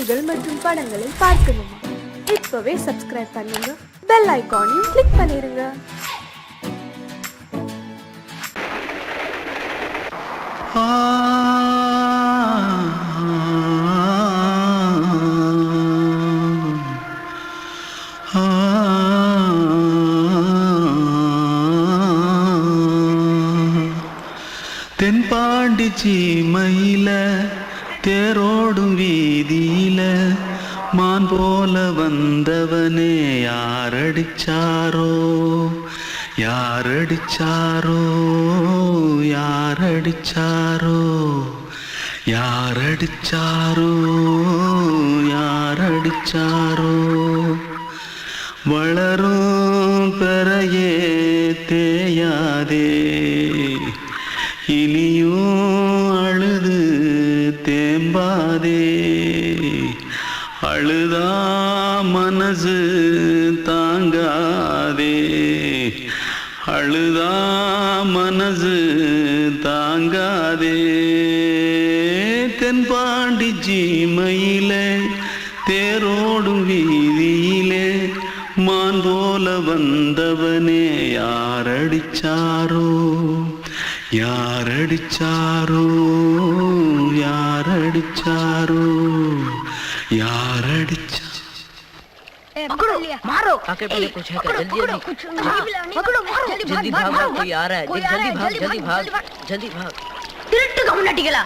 செய்திகள் மற்றும் படங்களை பார்க்கணுமா? இப்பவே சப்ஸ்கிரைப் பண்ணுங்க, பெல் ஐகானையும் கிளிக் பண்ணிருங்க. தென்பாண்டி சீமையில தேரோடும் வீதியில மான் போல வந்தவனே யாரடிச்சாரோ யாரடிச்சாரோ யாரடிச்சாரோ யாரடிச்சாரோ யாரடிச்சாரோ வளரும் பெறையே தேயாதே இனியும் அழுது தேம்பாதே அழுதா மனசு தாங்காதே அழுதா மனசு தாங்காதே தென்பாண்டி சீமையிலே தேரோடும் வீதியிலே மான் போல வந்தவனே யாரடிச்சாரோ யாரடிச்சாரோ யாரடிச்சாரோ यारडिचा पकड़ो मारो आके पहले कुछ है क्या जल्दी पकड़ो मारो जल्दी भाग कोई आ रहा है जल्दी भाग திருட்டு கம்முனட்டிகளா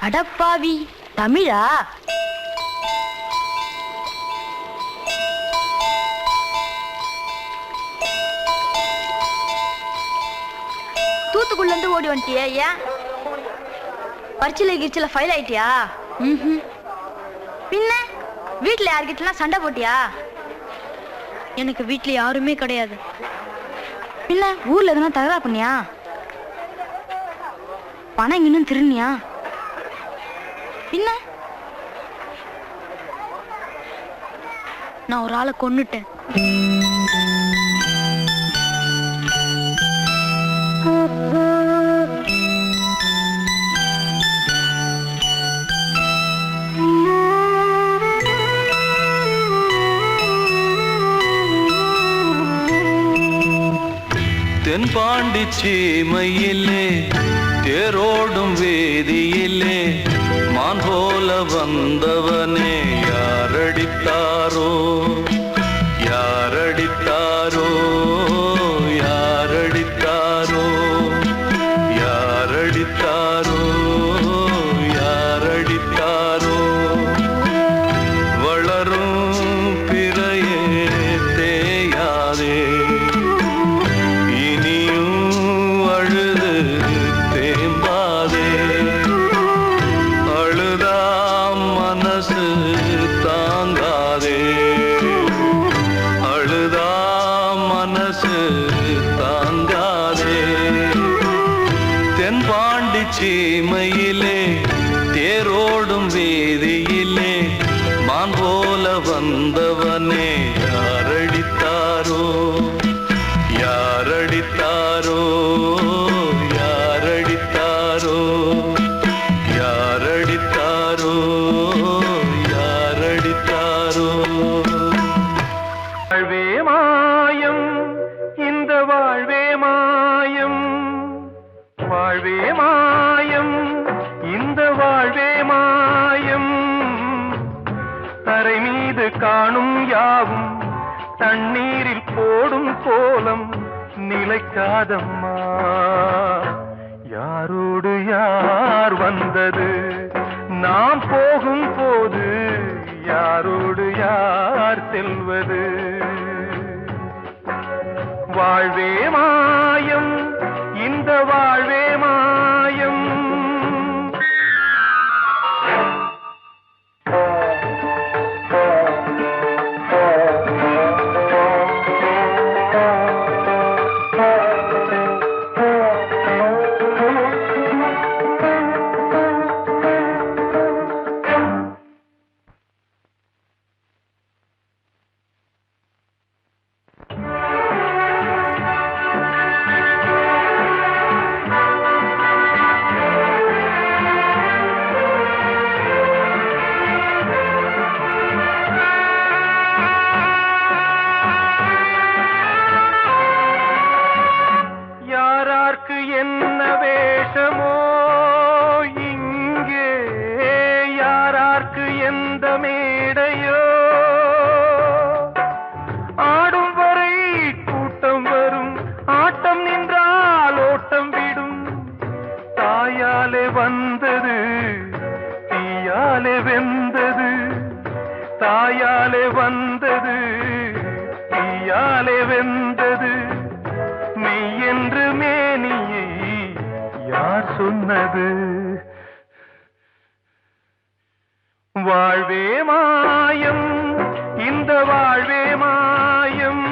அடப்பாவி தமிழா தூத்துக்குள்ள இருந்து ஓடி வந்துட்டியா? ஏன் பரிச்சையில கிரிச்சில ஃபைல் ஆயிட்டியா? பின்ன வீட்டுல யார்கிட்டலாம் சண்டை போட்டியா? எனக்கு வீட்டுல யாருமே கிடையாது. பின்ன ஊர்ல எதுனா தகராறு பண்ணியா? பணம் இன்னும் திருநியா? பின்ன நான் ஒரு ஆளை கொன்னுட்டேன். தென்பாண்டி சீமையிலே தேரோடும் வேதியிலே மான் போல வந்தவனே யாரடித்தாரோ யாரடித்தாரோ யாரடித்தாரோ யாரடித்தாரோ யாரடித்தாரோ வளரும் பிறையே தேயாதே தென்பாண்டி சீமையிலே தேரோடும் வேதியிலே மான் போல வந்தவனே யாரடித்தாரோ யாரடித்தாரோ யாரடித்தாரோ யாரடித்தாரோ யாரடித்தாரோ வாழ்வே மாயம் இந்த வாழ்வே மாயம் வாழ்வே மாயம் இந்த வாழ்வே மாயம் தரை மீது காணும் யாவும் தண்ணீரில் போடும் கோலம் நிலைக்காதம்மா யாரோடு யார் வந்தது நாம் போகும் போது யாரோடு யார் செல்வது வாழ்வே மாயம் இந்த வாழ்வே மாயம் யார்க்கு எந்த மேடையோ ஆடும் வரை கூட்டம் வரும் ஆட்டம் நின்றால் ஓட்டம் விடும் தாயாலே வந்தது தீயாலே வெந்தது தாயாலே வந்தது தீயாலே வெந்தது மெய் என்று மேனியை யார் சொன்னது வாழ்வே மாயம் இந்த வாழ்வே மாயம்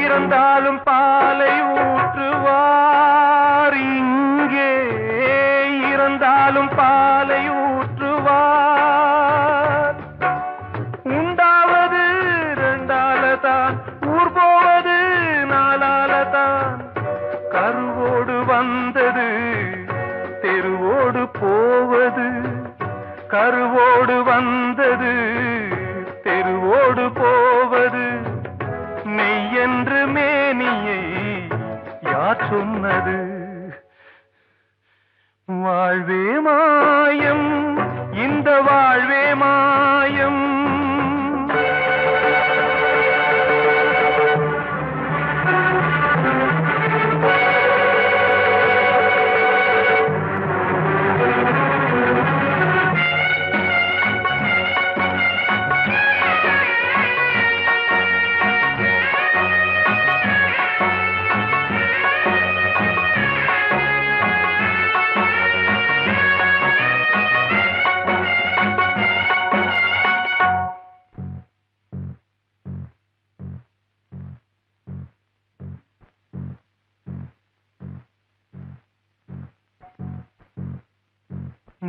இறந்தாலும் பாலை ஊற்றுவார் இங்கே இறந்தாலும் பாலை ஊற்றுவார் உண்டாவது ரெண்டாலதான் ஊர் போவது நாலாலதான் கருவோடு வந்தது தெருவோடு போவது கருவோடு வந்தது தெருவோடு போவது மெய் என்று மேனியை யார் சொன்னது வாழ்வே மாயம் இந்த வாழ்வே மாயம்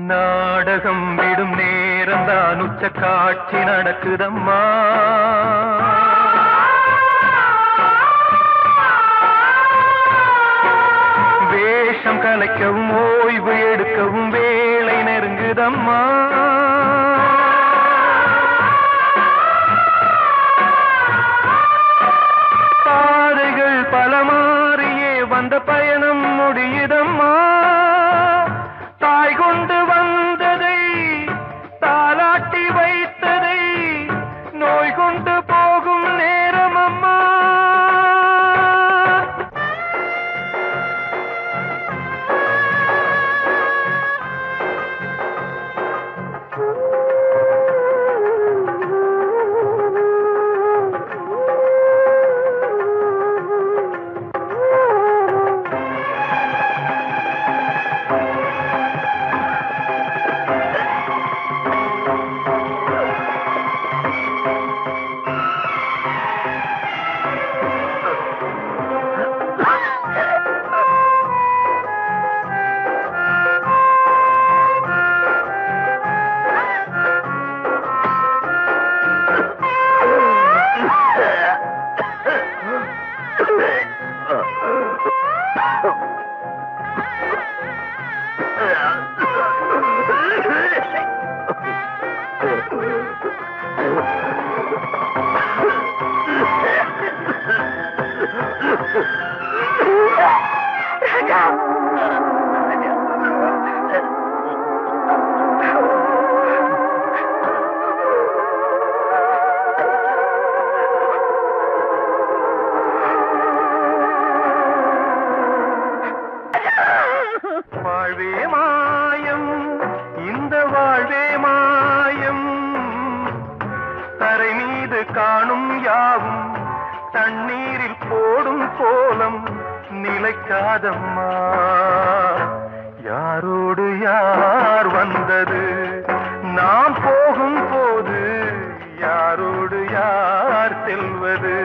நாடகம் விடும் நேரம் தான் உச்ச காட்சி நடக்குதம்மா வேஷம் கலைக்கவும் ஓய்வு எடுக்கவும் வேலை நெருங்குதம்மா பாதைகள் பல மாறியே வந்த பயணம் முடியுதம்மா தாய் கொண்டு வந்ததை தாலாட்டி வைத்ததை நோய் கொண்டு போகும் நேரம் அம்மா வாழ்வே மாயம் இந்த வாழ்வே மாயம் தரை மீது காணும் யாவும் தண்ணீரில் போடும் கோலம் நிலைக்காதம்மா யாரோடு யார் வந்தது நாம் போகும் போது யாரோடு யார் செல்வது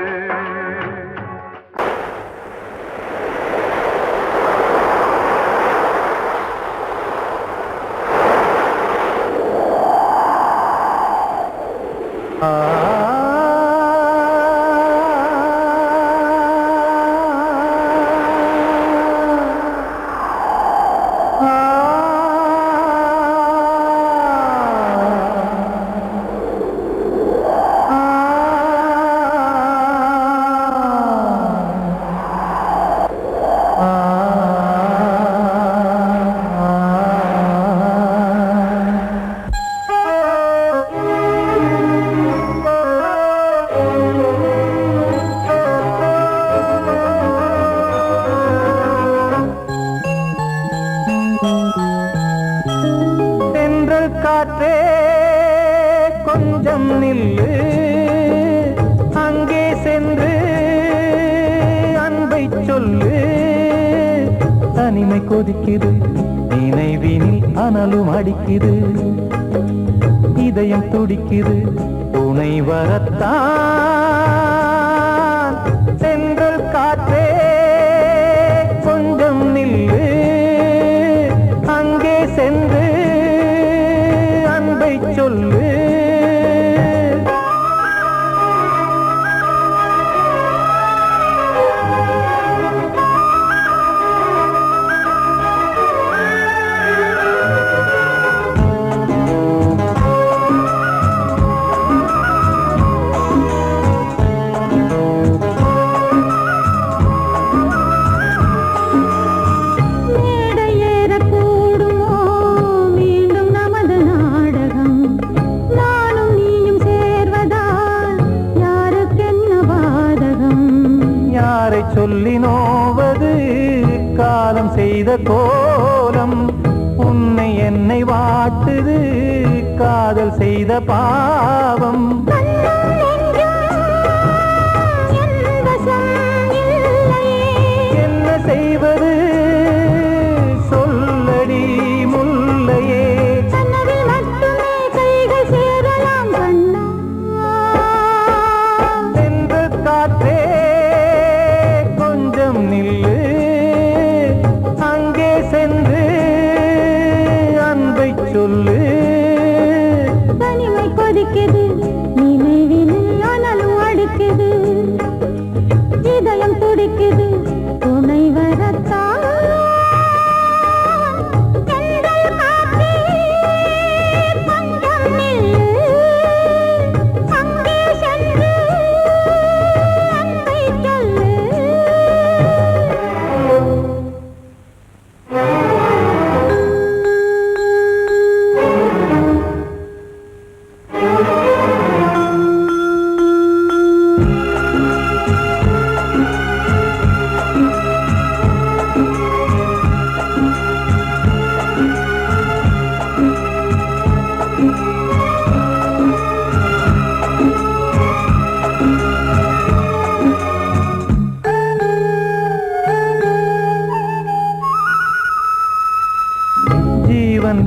சென்றல் காற்றே கொஞ்சம் நில்லு அங்கே சென்று அன்பை சொல்லு தனிமை கொதிக்குது நினைவினில் அனலும் அடிக்குது இதயம் துடிக்குது துணை வரத்தான் சென்றல் காற்றே கொஞ்சம் நில்லு அங்கே சென்று அன்பை சொல்லு சொல்லி நோவது காலம் செய்த கோலம் உன்னை என்னை வாட்டுது காதல் செய்த பாவம் என்ன செய்வது சொல்லடி முல்லையே சென்று காற்றே நில்லு அங்கே சென்று அன்பை சொல்லு தனிமை கொதிக்குது நினைவில் அனலும் அடிக்குது இதயம் துடிக்குது துணை வரத்தான்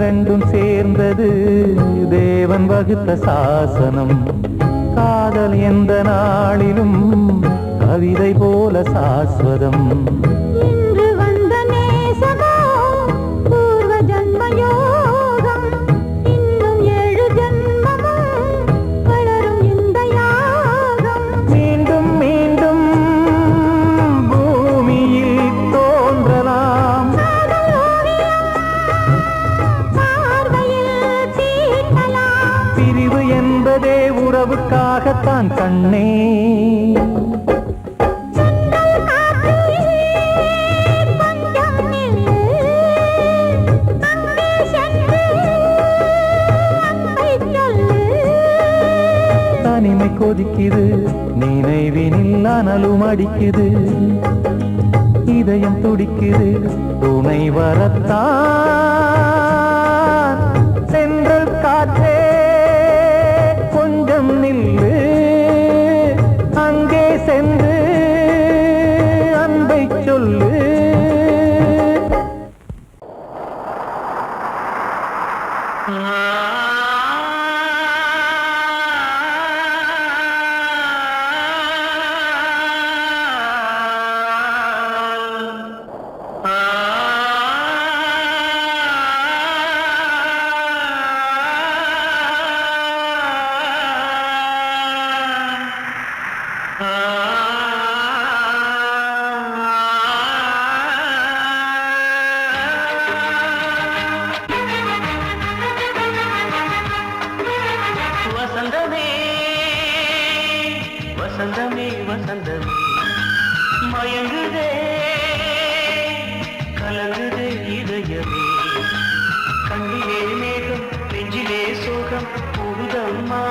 ரெண்டும் சேர்ந்தது தேவன் வகுத்த சாசனம் காதல் எந்த நாளிலும் கவிதை போல சாஸ்வதம் இன்று வந்த நேசமோ பூர்வ ஜன்ம யோகம் இன்னும் 7 ஜன்மமும் வளரும் இந்த யாகம் மீண்டும் மீண்டும் பூமியில் தோன்றலாம் பிரிவு என்பதே உறவுக்காகத்தான் கண்ணே தனிமை கொதிக்குது நினைவினில் அனலும் அடிக்குது இதயம் துடிக்குது துணை வரத்தான் சென்றல் காற்றே கொஞ்சம் நில்லு அங்கே சென்று அன்பை சொல்லு வசந்தமே வசந்தமே வசந்தமே மயங்குதே கலங்குதே இதயமே கண்ணிலே மேகம் நெஞ்சிலே சோகம் புகுதம்மா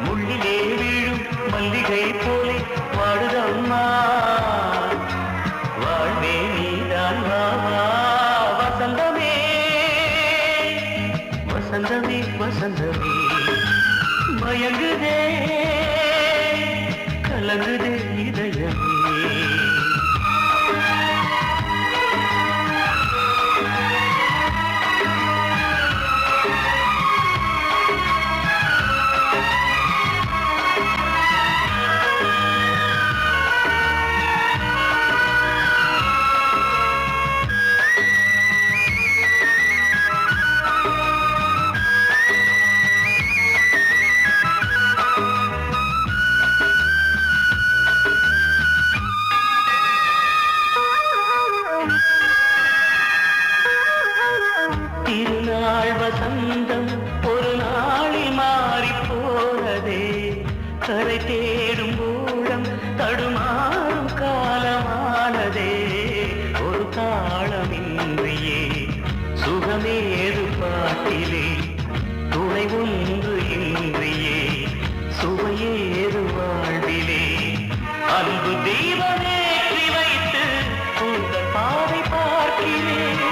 முள்ளிலே வீழும் மல்லிகை போலே வாடுதம்மா வாழ்வே நீதான் வா வா வசந்தமே வசந்தமே மயங்குதே கலங்குதே இதயமே திருநாள் வசந்தம் ஒரு நாளில் மாறி போனதே கரை தேடும் ஊழம் தடுமாறும் காலமானதே ஒரு தாளமின்றியே சுகமேது பாட்டிலே துணை ஒன்று இன்றியே சுவையேது வாழ்விலே அன்பு தீபமேற்றி வைத்து உங்கள் பாதை பார்க்கிறேன்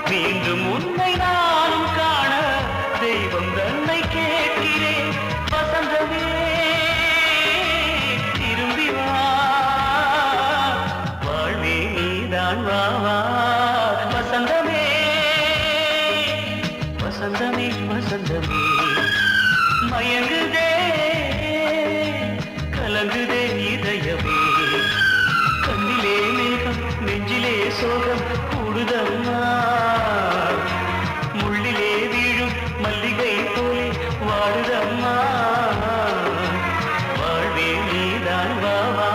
மீண்டும் உன்னை நானும் காண தெய்வம் தன்னை கேட்கிறேன் வசந்தமே திரும்பி வா வாழ்வே நீதான் வா வா வசந்தமே வசந்தமே வசந்தமே மயங்குதே கலங்குதே இதயமே கண்ணிலே மேகம் நெஞ்சிலே சோகம் கூடுதம்மா முள்ளிலே வீழும் மல்லிகை போலே வாடுதம்மா வாழ்வே நீதான் வா வா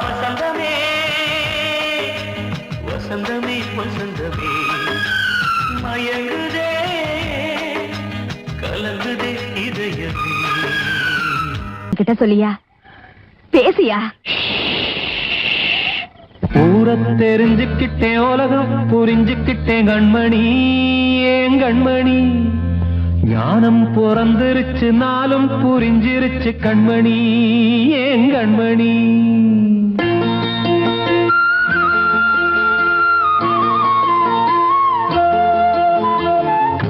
வசந்தமே வசந்தமே வசந்தமே மயங்குதே கலங்குதே இதயமே கிட்ட சொல்லியா பேசியா ஊரை தெரிஞ்சுக்கிட்டேன் உலகம் புரிஞ்சுக்கிட்டேன் கண்மணி ஏன் கண்மணி ஞானம் பிறந்திருச்சு நாளும் புரிஞ்சிருச்சு கண்மணி ஏன் கண்மணி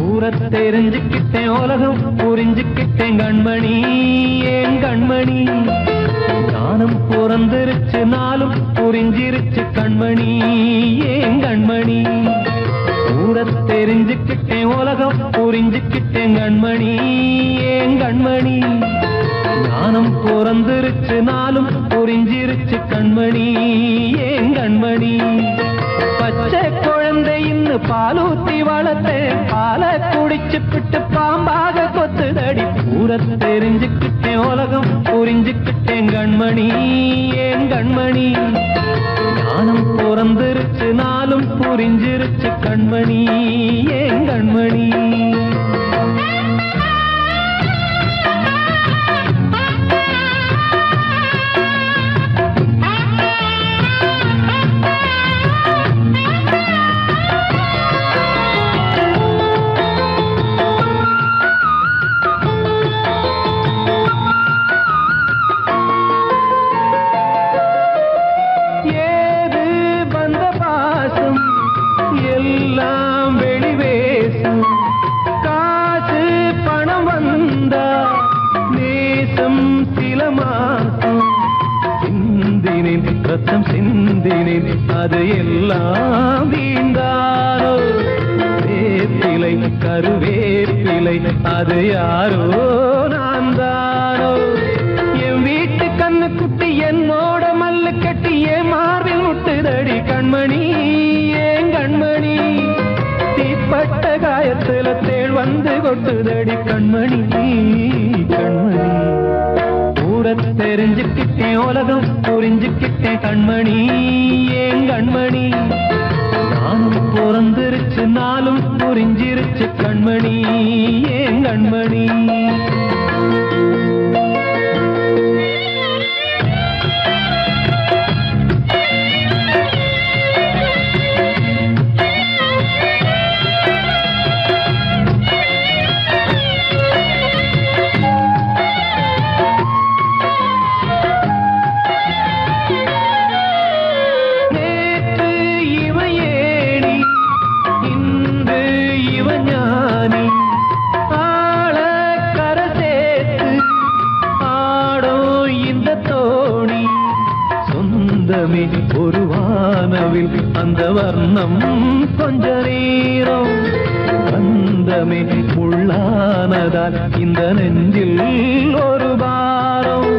ஊரை தெரிஞ்சுக்கிட்டேன் உலகம் புரிஞ்சுக்கிட்டேன் கண்மணி ஏன் கண்மணி ஞானம் பிறந்திருச்சு நாளும் புரிஞ்சிருச்சு கண்மணி ஏன் கண்மணி ஊரை தெரிஞ்சுக்கிட்டேன் உலகம் புரிஞ்சுக்கிட்டேன் கண்மணி ஏன் கண்மணி ஞானம் பிறந்திருச்சு நாளும் புரிஞ்சிருச்சு கண்மணி ஏன் கண்மணி பச்சை குழந்தை இன்னும் பாலூத்தி வளர்த்தேன் பாலை குடிச்சு பிட்டு பாம்பாக கொத்துதடி ஊரை தெரிஞ்சுக்கிட்டேன் உலகம் புரிஞ்சுக்கிட்டேன் கண்மணி ஏன் கண்மணி ஞானம் பிறந்திருச்சு நாளும் புரிஞ்சிருச்சு கண்மணி ஏன் கண்மணி ரத்தம் சிந்தினேன் அது எல்லாம் வீண்டானோ வேப்பிலை கருவேப்பிலை அது யாரோ நான் தானோ என் வீட்டு கண்ணு குட்டி என்னோட மல்லு கட்டி என் மார்பில் முட்டுதடி கண்மணி ஏன் கண்மணி தீப்பட்ட காயத்துல தேள் வந்து கொட்டுதடி கண்மணி கண்மணி ஊரை தெரிஞ்சுக்கிட்டேன் உலகம் புரிஞ்சுக்கிட்டேன் கண்மணி ஏன் கண்மணி நானும் பிறந்திருச்சு நாளும் புரிஞ்சிருச்சு கண்மணி ஏன் கண்மணி வர்ணம் கொஞ்ச நேரம் பந்தமே உள்ளானதால் இந்த நெஞ்சில் ஒரு பாரம்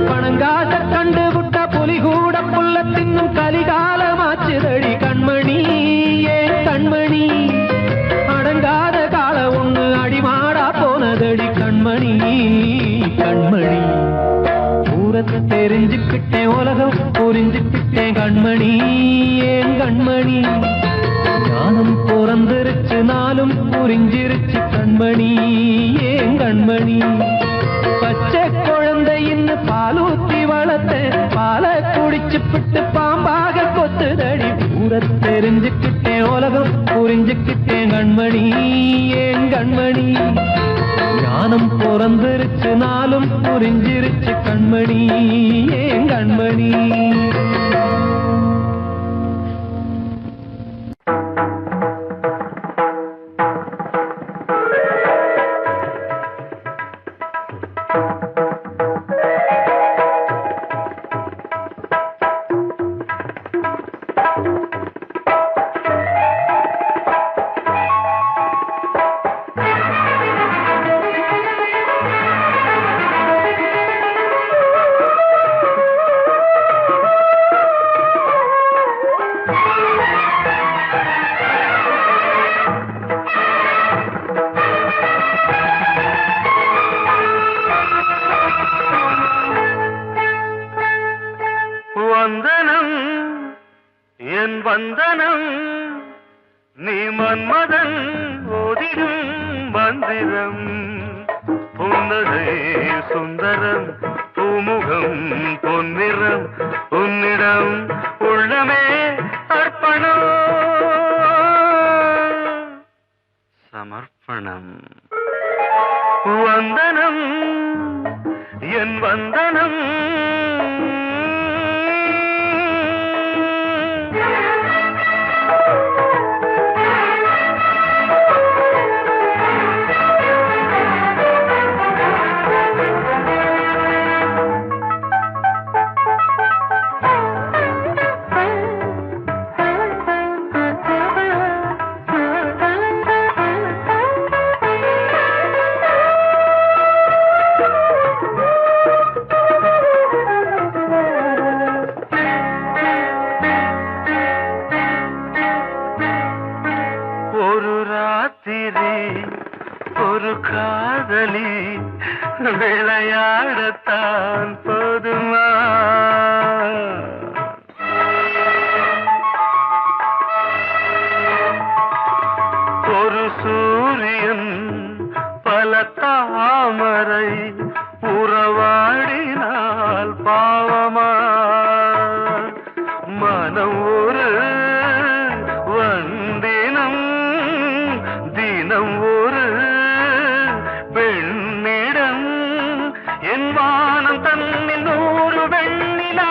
பணங்காச கண்டு விட்ட புலி கூட புல்ல தின்னும் கலிகாலமாச்சுதடி கண்மணி ஏன் கண்மணி அடங்காத கால ஒண்ணு அடிமாடா போனதடி கண்மணி கண்மணி ஊரத்தை தெரிஞ்சுக்கிட்டேன் உலகம் புரிஞ்சுக்கிட்டேன் கண்மணி ஏன் கண்மணி ஞானம் பிறந்திருச்சு நாளும் புரிஞ்சிருச்சு கண்மணி ஏன் கண்மணி பச்சை குழந்தையின்னு பாலூத்தி வளர்த்த பாலை குடிச்சு பிட்டு பாம்பாக கொத்துதடி ஊரை தெரிஞ்சுக்கிட்டேன் உலகம் புரிஞ்சுக்கிட்டேன் கண்மணி ஏன் கண்மணி ஞானம் பிறந்திருச்சு நாளும் புரிஞ்சிருச்சு கண்மணி ஏன் கண்மணி வந்தனம் என் வந்தனம் நீ மன்மதன் ஓதிடும் மந்திரம் புன்னகை சுந்தரம் பூமுகம் பொன்னிறம் உன்னிடம் உள்ளமே அர்ப்பணம் சமர்ப்பணம் வந்தனம் என் வந்தனம் ஒரு காதலி விளையாடத்தான் போதுமா ஒரு சூரியன் பல தாமரை உறவாடினால் பாவமா மனம் ஒரு வந்தினம் தினம் ஒரு பெண்ணிடம் என் வானம் தன்னில் 100 வெண்ணிலா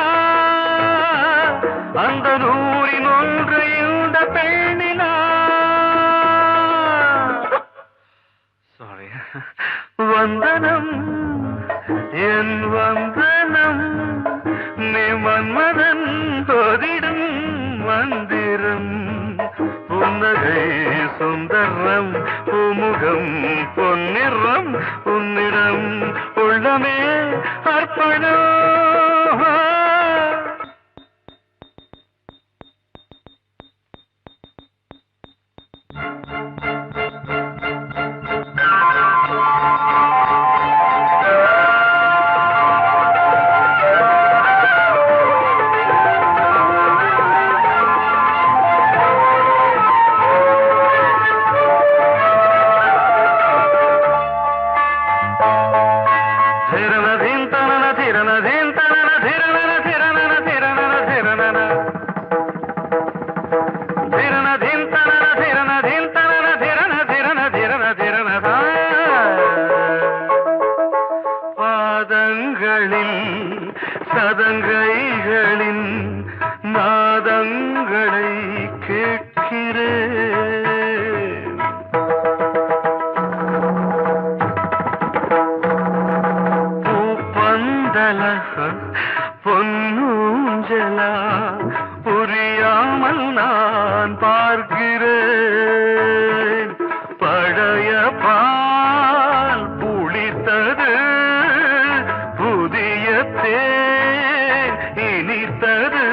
அந்த 100ன் ஒன்று இந்த பெண்ணிலா சாரி வந்தனம் என் வந்தனம் நீ மன்மதன் ஓதிடும் மந்திரம் புன்னகை சுந்தரம் பூமுகம் பொன்னிறம் உன்னிடம் உள்ளமே அர்ப்பணம் சதங்கைகளின் நாதங்களை கேட்கிறேன் பூப்பந்தல பொன்னூஞ்சலா புரியாமல் நான் நான் பார்க்கிறேன். பழைய பால் புளித்தது, புதிய தேன் இனித்தது,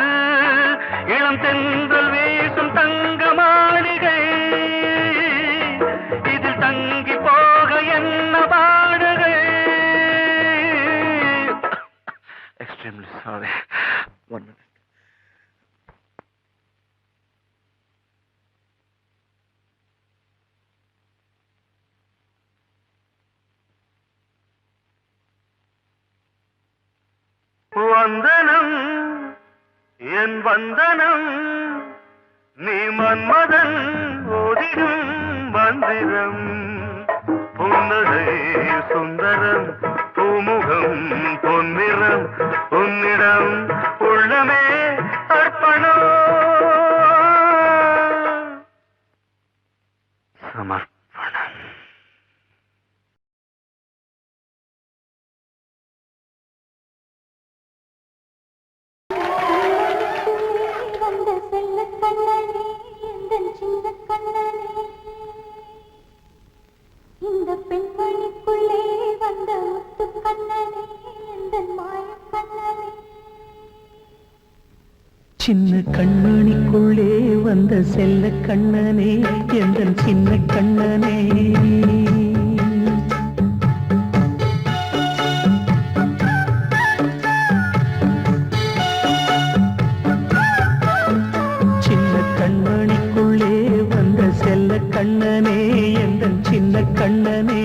இளம் தென்றல் வீசும் தங்க மாளிகை, இதில் தங்கி போக என்ன பாடுகை. Extremely sorry. 1 minute. வந்தனம் என் வந்தனம், நீ மன்மதன் ஓதிடும் மந்திரம். புன்னகை சுந்தரம், பூமுகம் பொன்னிறம், உன்னிடம் உள்ளமே அர்ப்பணம். சமர்ப்பணம். இந்த பெண்மணிக்குள்ளே வந்த முத்து கண்ணனே, இந்த மாய கண்ணனே. சின்ன கண்மணிக்குள்ளே வந்த செல்ல கண்ணனே, எந்தன் சின்ன கண்ணனே. சின்ன கண்மணிக்குள்ளே வந்த செல்ல கண்ணனே, எந்தன் சின்ன கண்ணனே.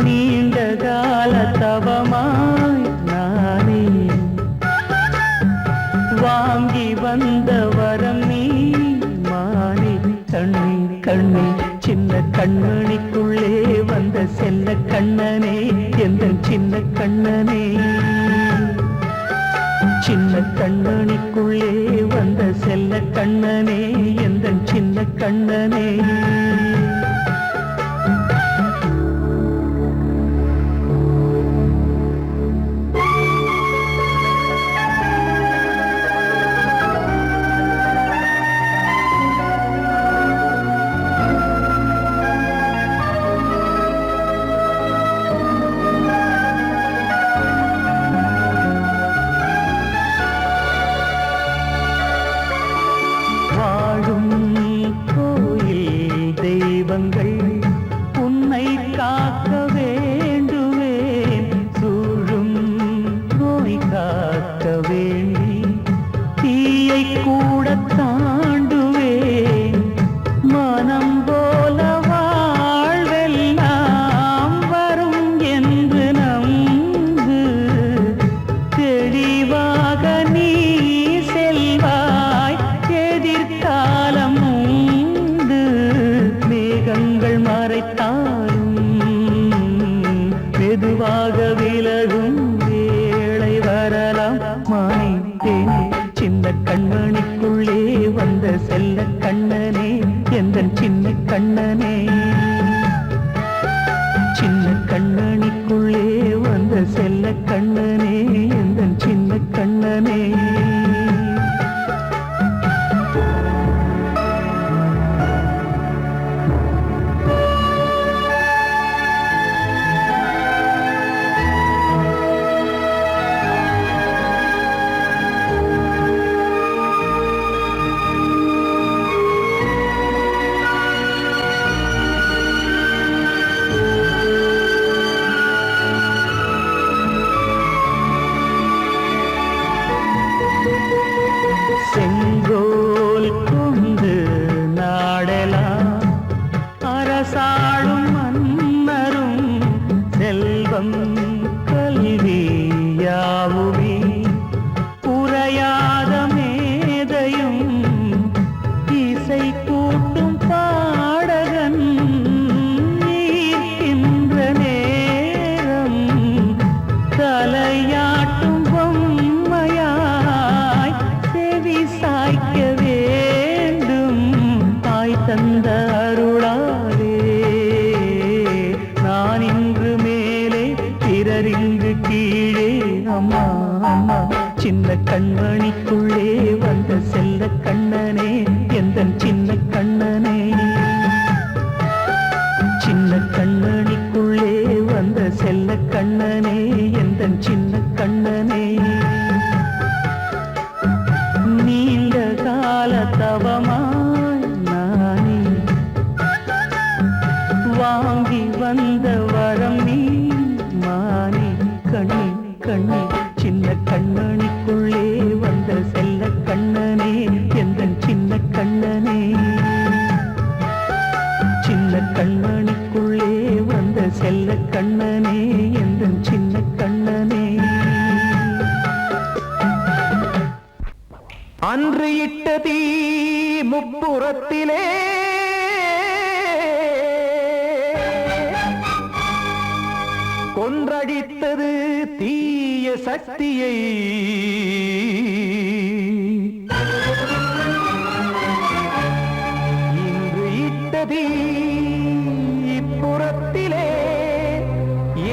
நீண்ட கால தவமாய் நானே வாங்கி வந்த வரம் நீ மானே. கண்ணே கண்ணே, சின்ன கண்மணிக்குள்ளே வந்த செல்ல கண்ணனே, எந்தன் சின்ன கண்ணனே. சின்ன கண்மணிக்குள்ளே வந்த செல்ல கண்ணனே, எந்தன் சின்ன கண்ணனே. உன்னை காக்க வேண்டுவேன், சூழும் நோய் காக்க வேண்டி தீயை கூட தாண்டுவேன். மனம் போல வாழ்வெல்லாம் வரும் என்று நம்பு, தெளிவாக நீ செல்வாய், எதிர்காலம் உண்டு. மேகங்கள் மறைத்தாலும் மெதுவாக விலகும் வேளை வரலாம். மானே சின்ன கண்மணிக்குள்ளே வந்த செல்ல கண்ணனே, எந்தன் சின்ன கண்ணனே. சின்ன கண்மணிக்குள்ளே வந்த செல்ல கண்ணனே, எந்தன் சின்ன கண்ணனே. செங்கோல் கொண்டு நாடலாம் அரசாளும் மன்னரும், செல்வம் கல்வி யாவுமே உரையாத மேதையும், இசை கூட்டும் பாடகன் ஈர்க்கின்ற நேரம், தலையாட்டும் பொம்மையாய் செவி சாய்க்க வேண்டும். தாய் தந்த அருளாலே நான் இன்று மேலே, பிறரிங்கு கீழே. அம்மா அம்மா, சின்ன கண்மணிக்குள்ளே வந்த செல்ல முப்புறத்திலே கொன்றடித்தது தீய சக்தியை இன்று இட்டதீ இப்புறத்திலே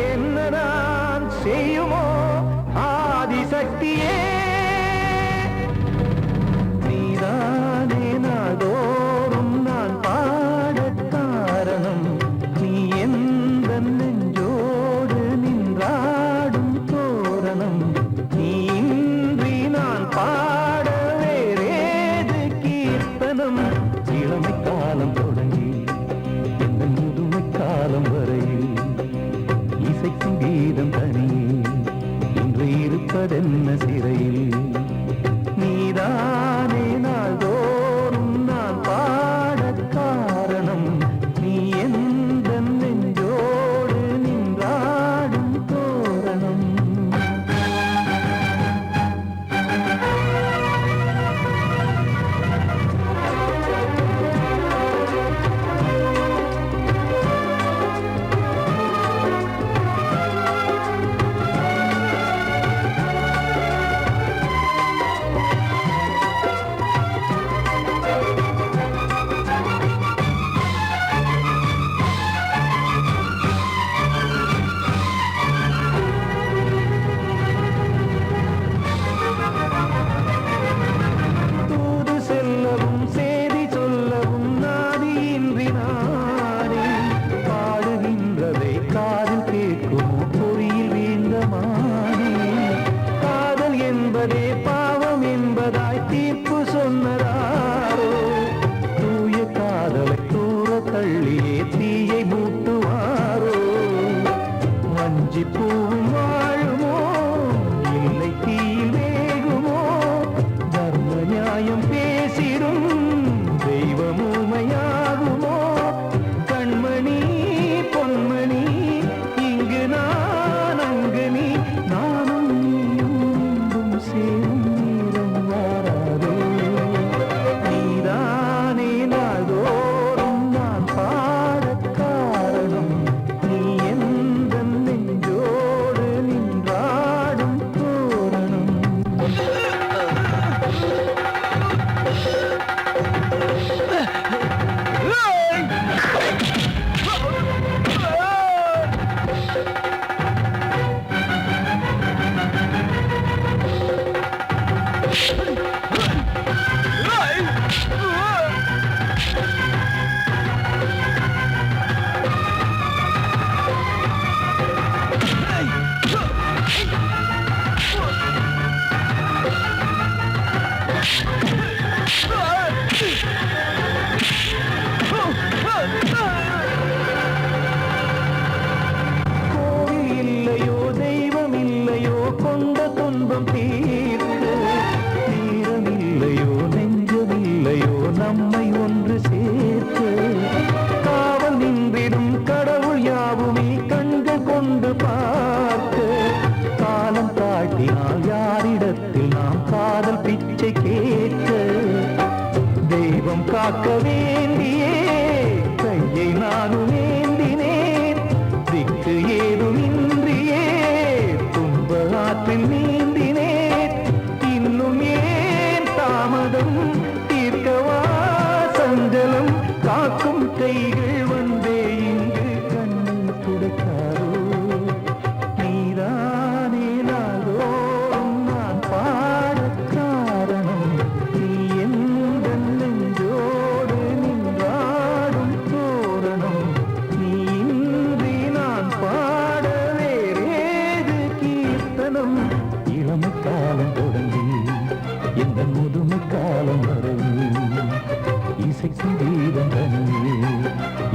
என்ன நான் செய்யுமோ ஆதிசக்தியே நீதானே நாள்தோறும் நான் பாடக் காரணம் நீ எந்த நெஞ்சோடு நின்றாடும் தோரணம் நீ இன்றி நான் பாட வேறேது கீர்த்தனம் இளமை காலம் தொடங்கி எந்த முதுமை காலம் வரையில் இசைக்கும் கீதம் தனியே இன்று இருப்பதென்ன சிறையில் நீதானே நாள்தோறும் நான் பாடக் காரணம் நீ எந்த நெஞ்சோடு நின்றாடும் தோரணம் தூது செல்லவும் சேதி சொல்லவும் நாதியின்றி நானே பாடுகின்றதை காதில் கேட்குமோ பொறியில் வீழ்ந்த மானே காதல் என்பதே பாவம் என்பதாய் தீர்ப்பு சொன்னதாரோ தூய காதலை தூர தள்ளியே தீயை மூட்டுவாரோ வஞ்சி பூவும் வாழுமோ இல்லை தீயில் வேகுமோ தர்ம நியாயம் பேசிடும் தெய்வம் ஊமையாகுமோ கண்மணி பொன்மணி இங்கு நான் அங்கு நீ நானும் நீயும் மீண்டும் சேரும் நேரம் வாராதோ நீதானே நாள்தோறும் நான் பாடக் காரணம் நீ எந்த நெஞ்சோடு நின்றாடும் தோரணம் கோவில் இல்லையோ தெய்வம் இல்லையோ கொண்ட துன்பம் தீர்க்க தீரம் இல்லையோ நெஞ்சமில்லையோ நம்மை ஒன்று சேர்க்க காவல் நின்றிடும் கடவுள் யாவுமே கண்கள் கொண்டு பார்க்க காலம் காட்டினால் யாரிடத்தில் நாம் காதல் பிச்சை கேட்க தெய்வம் காக்க வேண்டியே கையை நானும் ஏந்தினேன் திக்கு ஏதுமின்றியே துன்ப ஆற்றில் நீந்தினேன் இன்னும் ஏன் தாமதம் தீர்க்கவா சஞ்சலம் காக்கும் கைகள் வந்தே இங்கு கண்ணீர் துடைக்காரோ நீதானே நாள்தோறும் நான் பாடக் காரணம் நீ எந்த நெஞ்சோடு நின்றாடும் தோரணம் நீ இன்றி நான் பாட வேறேது கீர்த்தனம் இளமை காலம் தொடங்கி எந்த முதுமை காலம் வரையில் இசைக்கும் கீதம் தனியே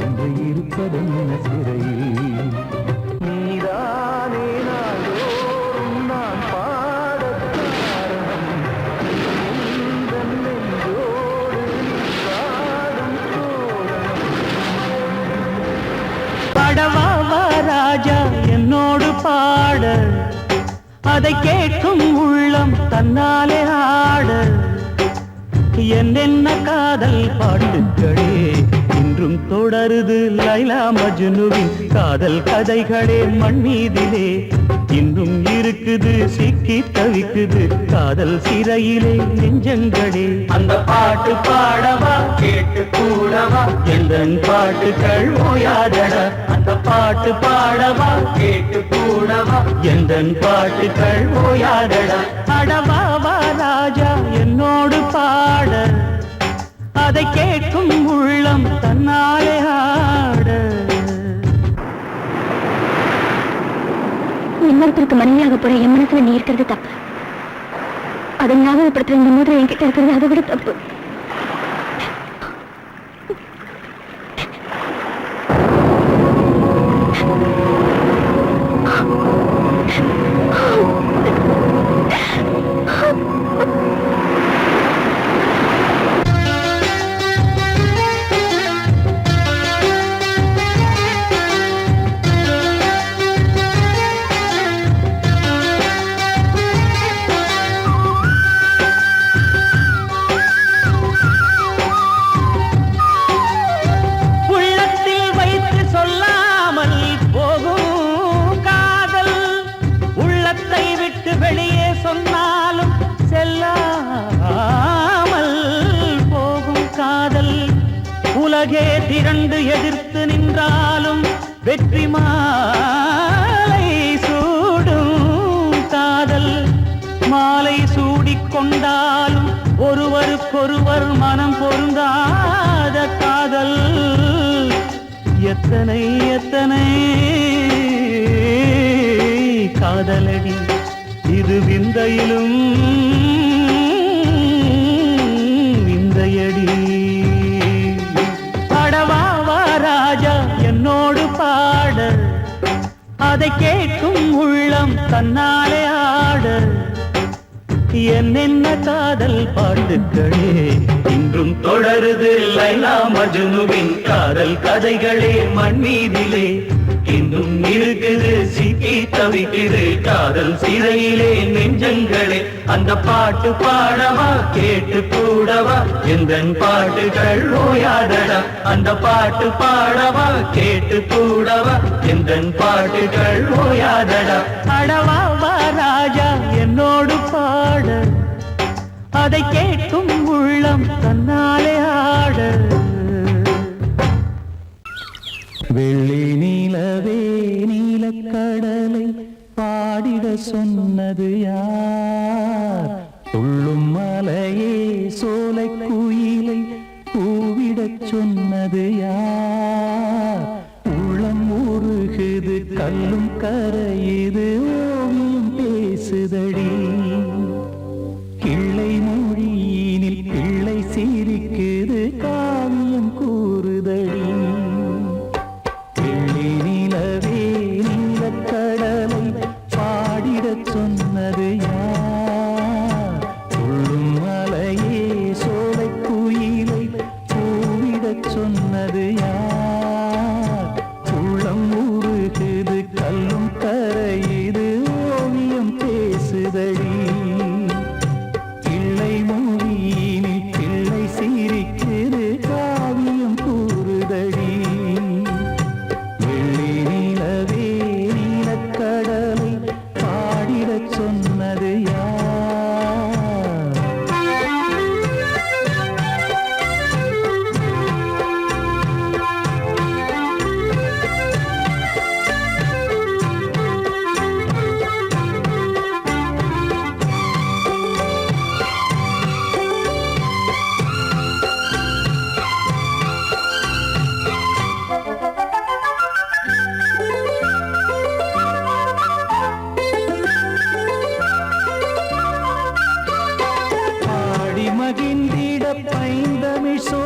என்று இருப்பதென்ன சிறையில் நீதானே நாள்தோறும் நான் பாடக் காரணம் எந்த நெஞ்சோடு நின்றாடும் தோரணம் படவாவா ராஜா என்னோடு பாட அதை கேட்கும் உள்ளம் தன்னாலே ஆட என்னென்ன காதல் பாட்டுக்களே இன்றும் தொடருது லைலா மஜ்னுவின் காதல் கதைகளே மண் மீதிலே இன்னும் இருக்குது சிக்கி தவிக்குது காதல் சிறையிலே நெஞ்சங்களே அந்த பாட்டு பாடவா கேட்டு கூடவா எந்தன் பாட்டுகள் ஓயாதடா அந்த பாட்டு பாடவா கேட்டு கூடவா எந்தன் பாட்டுகள் ஓயாதடா அடவாவா ராஜா என்னோடு பாட அதை கேட்கும் உள்ளம் தன்னாலே ஆட இன்னொருத்தருக்கு மனைவியாக போற என் மனசுல நீ இருக்கிறது தப்பு அதை ஞாபகப்படுத்துற இந்த மோதிரம் என்கிட்ட இருக்கிறது அதை விட தப்பு உலகே திரண்டு எதிர்த்து நின்றாலும் வெற்றி மாலை சூடும் காதல் மாலை சூடிக்கொண்டாலும் ஒருவருக்கொருவர் மனம் பொருந்தாத காதல் எத்தனை எத்தனை காதலடி இது விந்தையிலும் விந்தையடி ராஜா என்னோடு பாட அதை கேட்கும் உள்ளம் தன்னாலே ஆட என்னென்ன காதல் பாட்டுக்களே இன்றும் தொடருது லைலா மஜ்னுவின் காதல் கதைகளே மண் மீதிலே இன்னும் இருக்குது சிக்கி தவிக்குது காதல் சிறையிலே நெஞ்சங்களே அந்த பாட்டு பாடவா கேட்டு கூடவா எந்தன் பாட்டுகள் ஓயாதடா அந்த பாட்டு பாடவா கேட்டு கூடவா எந்தன் பாட்டுகள் ஓயாதடா அடவாவா ராஜா என்னோடு பாட அதை கேட்கும் உள்ளம் தன்னாலே ஆட வெள்ளி நீலவே நீலக்கடலை பாடிட சொன்னது யார் துள்ளும் மலையே சோலை குயிலை கூவிடச் சொன்னது யார் உள்ளம் உருகுது கல்லும் கரையுது ஓவியம் பேசுதடி கிள்ளை மொழியினில் பிள்ளை சிரிக்குது காவியம் கூறுதடி நிலவே நீலக்கடலை பாடிடச் சொன்னது யார் துள்ளும் மலையே சோலை குயிலை கூவிடச் சொன்னது யார் உள்ளம் உருகுது கல்லும் கரையுது ஓவியம் பேசுதடி கிள்ளை மொழியினில் பிள்ளை சிரிக்குது காவியம் கூறுதடி கடலை பாடிடச் சொன்னது மகிழ்ந்திட பைந்தமிழ் சோ